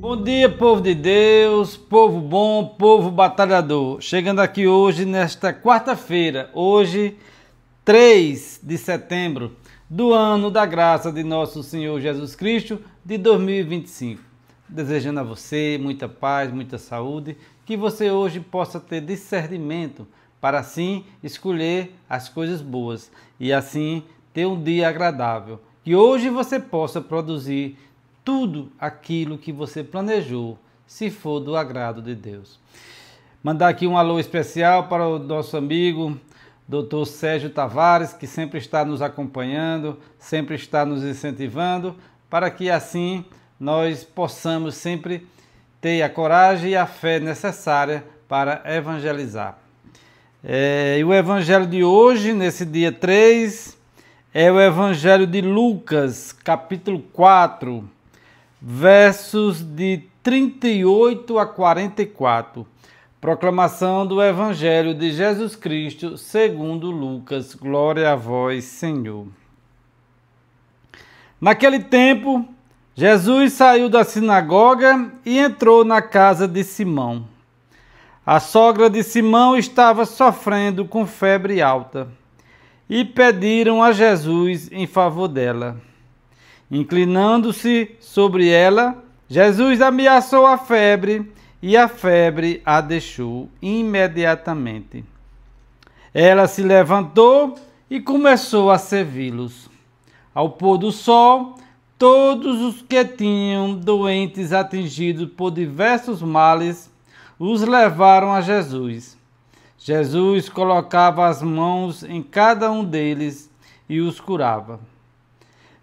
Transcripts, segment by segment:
Bom dia, povo de Deus, povo bom, povo batalhador. Chegando aqui hoje, nesta quarta-feira, hoje, 3 de setembro do ano da graça de nosso Senhor Jesus Cristo de 2025. Desejando a você muita paz, muita saúde, que você hoje possa ter discernimento para assim escolher as coisas boas e assim ter um dia agradável. Que hoje você possa produzir tudo aquilo que você planejou, se for do agrado de Deus. Mandar aqui um alô especial para o nosso amigo Dr. Sérgio Tavares, que sempre está nos acompanhando, sempre está nos incentivando, para que assim nós possamos sempre ter a coragem e a fé necessária para evangelizar. E o evangelho de hoje, nesse dia 3, é o evangelho de Lucas, capítulo 4, versos de 38 a 44. Proclamação do Evangelho de Jesus Cristo, segundo Lucas. Glória a vós, Senhor. Naquele tempo, Jesus saiu da sinagoga e entrou na casa de Simão. A sogra de Simão estava sofrendo com febre alta e pediram a Jesus em favor dela. Inclinando-se sobre ela, Jesus ameaçou a febre e a febre a deixou imediatamente. Ela se levantou e começou a servi-los. Ao pôr do sol, todos os que tinham doentes atingidos por diversos males os levaram a Jesus. Jesus colocava as mãos em cada um deles e os curava.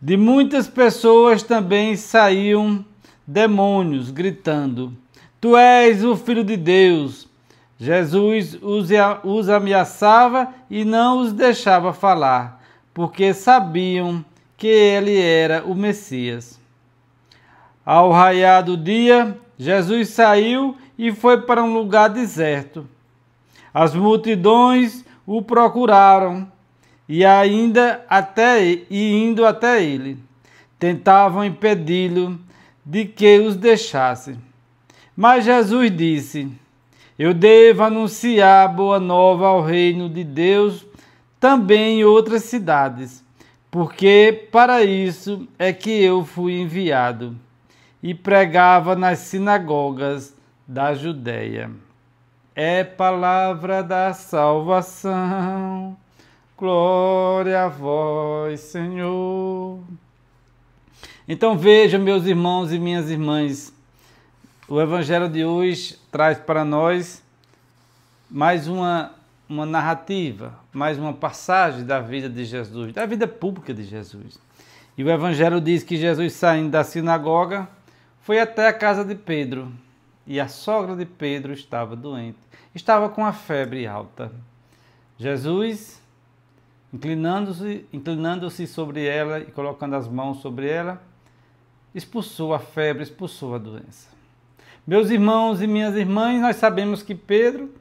De muitas pessoas também saíam demônios, gritando: Tu és o Filho de Deus. Jesus os ameaçava e não os deixava falar, porque sabiam que ele era o Messias. Ao raiar do dia, Jesus saiu e foi para um lugar deserto. As multidões o procuraram e indo até ele, tentavam impedi-lo de que os deixasse. Mas Jesus disse: Eu devo anunciar a boa nova ao reino de Deus também em outras cidades, porque para isso é que eu fui enviado. E pregava nas sinagogas da Judéia. É palavra da salvação. Glória a vós, Senhor. Então vejam, meus irmãos e minhas irmãs, o Evangelho de hoje traz para nós mais uma narrativa, mais uma passagem da vida de Jesus, da vida pública de Jesus. E o Evangelho diz que Jesus, saindo da sinagoga, foi até a casa de Pedro, e a sogra de Pedro estava doente, estava com a febre alta. Jesus, inclinando-se sobre ela e colocando as mãos sobre ela, expulsou a febre, expulsou a doença. Meus irmãos e minhas irmãs, nós sabemos que Pedro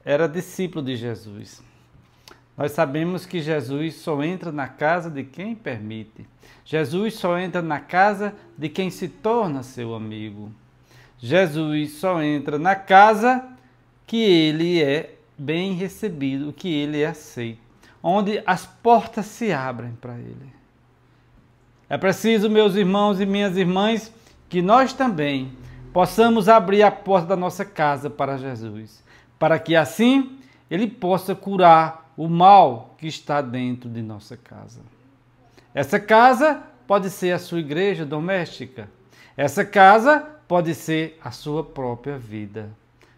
era discípulo de Jesus. Nós sabemos que Jesus só entra na casa de quem permite. Jesus só entra na casa de quem se torna seu amigo. Jesus só entra na casa que ele é bem recebido, que ele é aceito, onde as portas se abrem para ele. É preciso, meus irmãos e minhas irmãs, que nós também possamos abrir a porta da nossa casa para Jesus, para que assim ele possa curar o mal que está dentro de nossa casa. Essa casa pode ser a sua igreja doméstica. Essa casa pode ser a sua própria vida.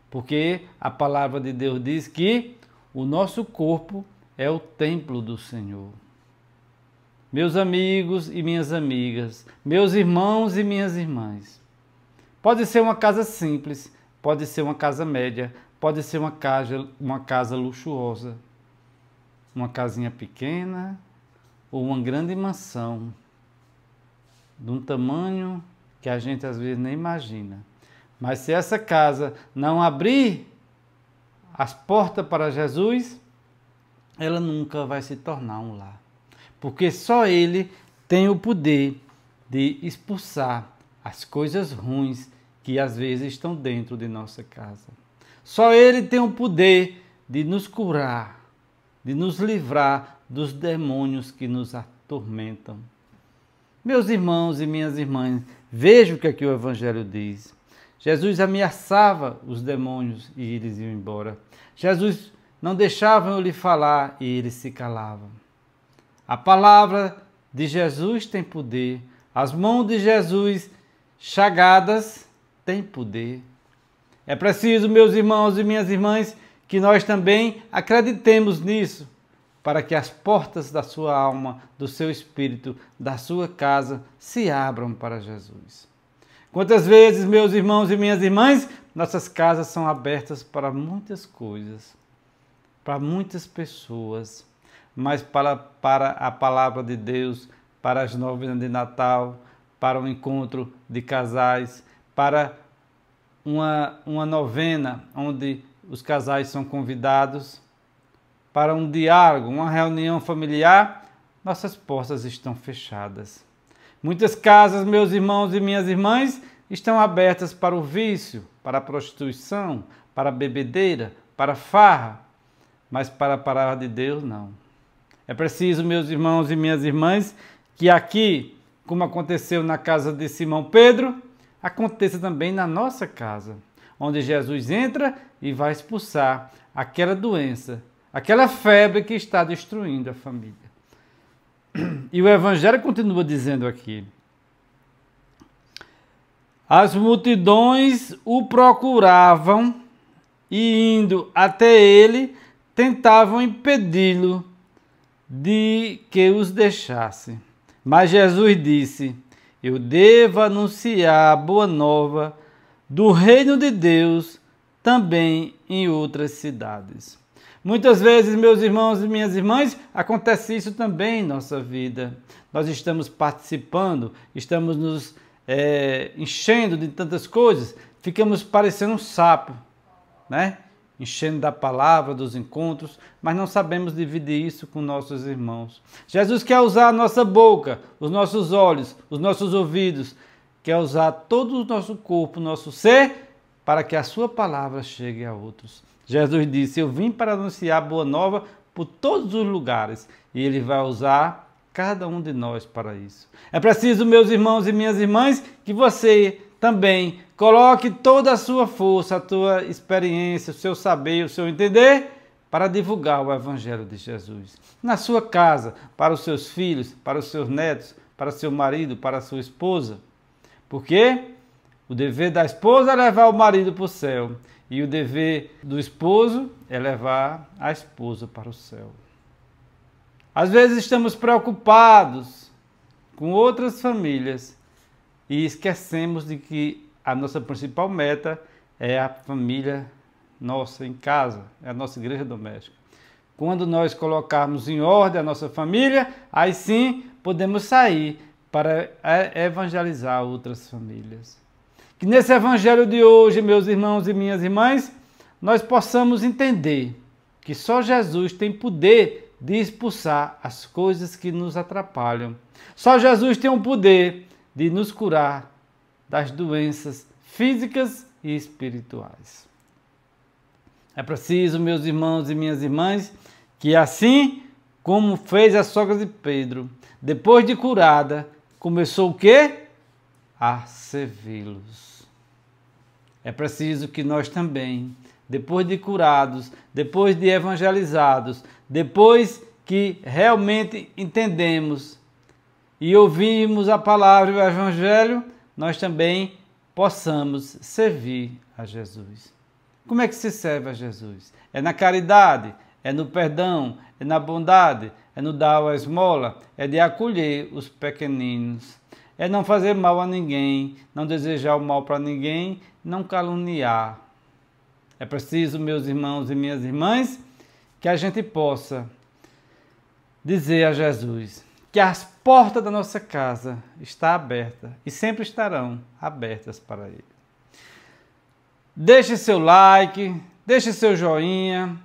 Porque a palavra de Deus diz que o nosso corpo é o templo do Senhor. Meus amigos e minhas amigas, meus irmãos e minhas irmãs, pode ser uma casa simples, pode ser uma casa média, pode ser uma casa luxuosa, uma casinha pequena ou uma grande mansão, de um tamanho que a gente às vezes nem imagina. Mas se essa casa não abrir as portas para Jesus, ela nunca vai se tornar um lar. Porque só Ele tem o poder de expulsar as coisas ruins que às vezes estão dentro de nossa casa. Só Ele tem o poder de nos curar, de nos livrar dos demônios que nos atormentam. Meus irmãos e minhas irmãs, vejam o que aqui o Evangelho diz. Jesus ameaçava os demônios e eles iam embora. Jesus não deixava eu lhe falar e eles se calavam. A palavra de Jesus tem poder. As mãos de Jesus chagadas têm poder. É preciso, meus irmãos e minhas irmãs, que nós também acreditemos nisso, para que as portas da sua alma, do seu espírito, da sua casa se abram para Jesus. Quantas vezes, meus irmãos e minhas irmãs, nossas casas são abertas para muitas coisas, para muitas pessoas, mas para a palavra de Deus, para as novenas de Natal, para o encontro de casais, para uma novena onde os casais são convidados, para um diálogo, uma reunião familiar, nossas portas estão fechadas. Muitas casas, meus irmãos e minhas irmãs, estão abertas para o vício, para a prostituição, para a bebedeira, para a farra, mas para a palavra de Deus, não. É preciso, meus irmãos e minhas irmãs, que aqui, como aconteceu na casa de Simão Pedro, aconteça também na nossa casa, onde Jesus entra e vai expulsar aquela doença, aquela febre que está destruindo a família. E o Evangelho continua dizendo aqui: as multidões o procuravam e, indo até ele, tentavam impedi-lo de que os deixasse. Mas Jesus disse: eu devo anunciar a boa nova do reino de Deus também em outras cidades. Muitas vezes, meus irmãos e minhas irmãs, acontece isso também em nossa vida. Nós estamos participando, estamos nos enchendo de tantas coisas, ficamos parecendo um sapo, né? Enchendo da palavra, dos encontros, mas não sabemos dividir isso com nossos irmãos. Jesus quer usar a nossa boca, os nossos olhos, os nossos ouvidos, quer usar todo o nosso corpo, o nosso ser, para que a sua palavra chegue a outros. Jesus disse: eu vim para anunciar a boa nova por todos os lugares, e Ele vai usar cada um de nós para isso. É preciso, meus irmãos e minhas irmãs, que você também coloque toda a sua força, a tua experiência, o seu saber, o seu entender, para divulgar o Evangelho de Jesus. Na sua casa, para os seus filhos, para os seus netos, para seu marido, para a sua esposa. Porque o dever da esposa é levar o marido para o céu. E o dever do esposo é levar a esposa para o céu. Às vezes estamos preocupados com outras famílias e esquecemos de que a nossa principal meta é a família nossa em casa, é a nossa igreja doméstica. Quando nós colocarmos em ordem a nossa família, aí sim podemos sair para evangelizar outras famílias. Que nesse evangelho de hoje, meus irmãos e minhas irmãs, nós possamos entender que só Jesus tem poder de expulsar as coisas que nos atrapalham. Só Jesus tem o poder de nos curar das doenças físicas e espirituais. É preciso, meus irmãos e minhas irmãs, que assim como fez a sogra de Pedro, depois de curada, começou o quê? A servi-los. É preciso que nós também, depois de curados, depois de evangelizados, depois que realmente entendemos e ouvimos a palavra e o Evangelho, nós também possamos servir a Jesus. Como é que se serve a Jesus? É na caridade, é no perdão, é na bondade, é no dar a esmola, é de acolher os pequeninos, é não fazer mal a ninguém, não desejar o mal para ninguém, não caluniar. É preciso, meus irmãos e minhas irmãs, que a gente possa dizer a Jesus que as portas da nossa casa estão abertas e sempre estarão abertas para Ele. Deixe seu like, deixe seu joinha,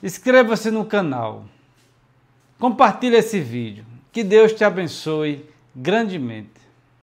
inscreva-se no canal, compartilhe esse vídeo. Que Deus te abençoe grandemente.